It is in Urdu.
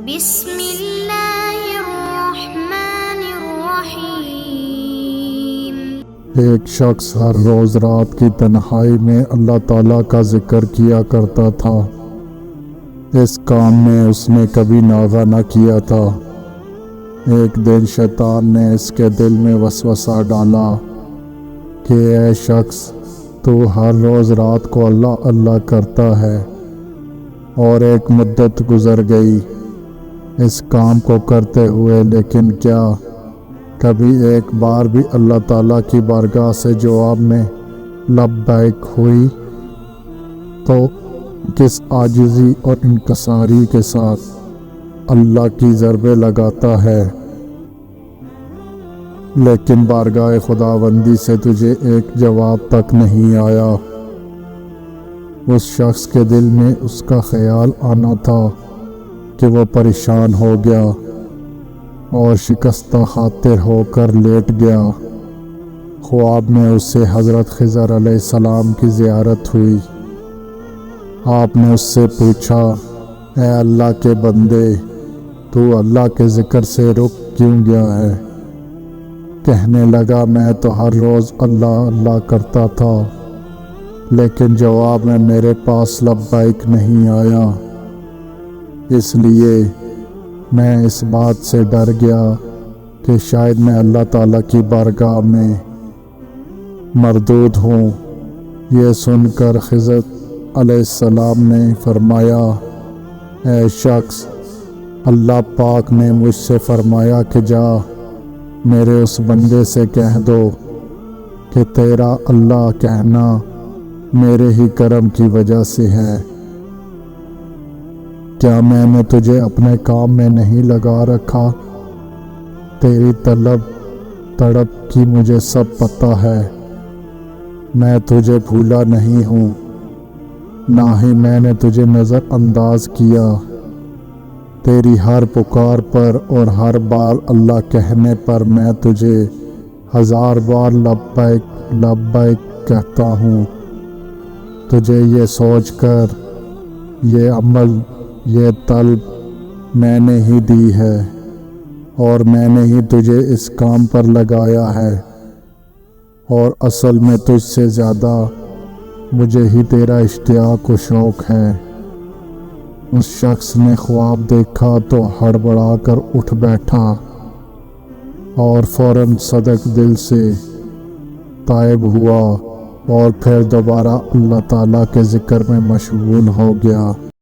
بسم اللہ الرحمن الرحیم۔ ایک شخص ہر روز رات کی تنہائی میں اللہ تعالیٰ کا ذکر کیا کرتا تھا۔ اس کام میں اس نے کبھی ناغہ نہ کیا تھا۔ ایک دن شیطان نے اس کے دل میں وسوسہ ڈالا کہ اے شخص، تو ہر روز رات کو اللہ اللہ کرتا ہے، اور ایک مدت گزر گئی اس کام کو کرتے ہوئے، لیکن کیا کبھی ایک بار بھی اللہ تعالیٰ کی بارگاہ سے جواب میں لبیک ہوئی؟ تو کس عاجزی اور انکساری کے ساتھ اللہ کی ضربیں لگاتا ہے، لیکن بارگاہ خداوندی سے تجھے ایک جواب تک نہیں آیا۔ اس شخص کے دل میں اس کا خیال آنا تھا کہ وہ پریشان ہو گیا اور شکستہ خاطر ہو کر لیٹ گیا۔ خواب میں اسے حضرت خضر علیہ السلام کی زیارت ہوئی۔ آپ نے اس سے پوچھا، اے اللہ کے بندے، تو اللہ کے ذکر سے رک کیوں گیا ہے؟ کہنے لگا، میں تو ہر روز اللہ اللہ کرتا تھا، لیکن جواب میں میرے پاس لبیک نہیں آیا، اس لیے میں اس بات سے ڈر گیا کہ شاید میں اللہ تعالیٰ کی بارگاہ میں مردود ہوں۔ یہ سن کر خضر علیہ السلام نے فرمایا، اے شخص، اللہ پاک نے مجھ سے فرمایا کہ جا میرے اس بندے سے کہہ دو کہ تیرا اللہ کہنا میرے ہی کرم کی وجہ سے ہے۔ کیا میں نے تجھے اپنے کام میں نہیں لگا رکھا؟ تیری طلب تڑپ کی مجھے سب پتہ ہے۔ میں تجھے بھولا نہیں ہوں، نہ ہی میں نے تجھے نظر انداز کیا۔ تیری ہر پکار پر اور ہر بار اللہ کہنے پر میں تجھے 1000 بار لبیک لبیک کہتا ہوں۔ تجھے یہ سوچ کر یہ عمل، یہ طلب میں نے ہی دی ہے، اور میں نے ہی تجھے اس کام پر لگایا ہے، اور اصل میں تجھ سے زیادہ مجھے ہی تیرا اشتیاق و شوق ہے۔ اس شخص نے خواب دیکھا تو ہڑبڑا کر اٹھ بیٹھا اور فوراً صدق دل سے تائب ہوا، اور پھر دوبارہ اللہ تعالیٰ کے ذکر میں مشغول ہو گیا۔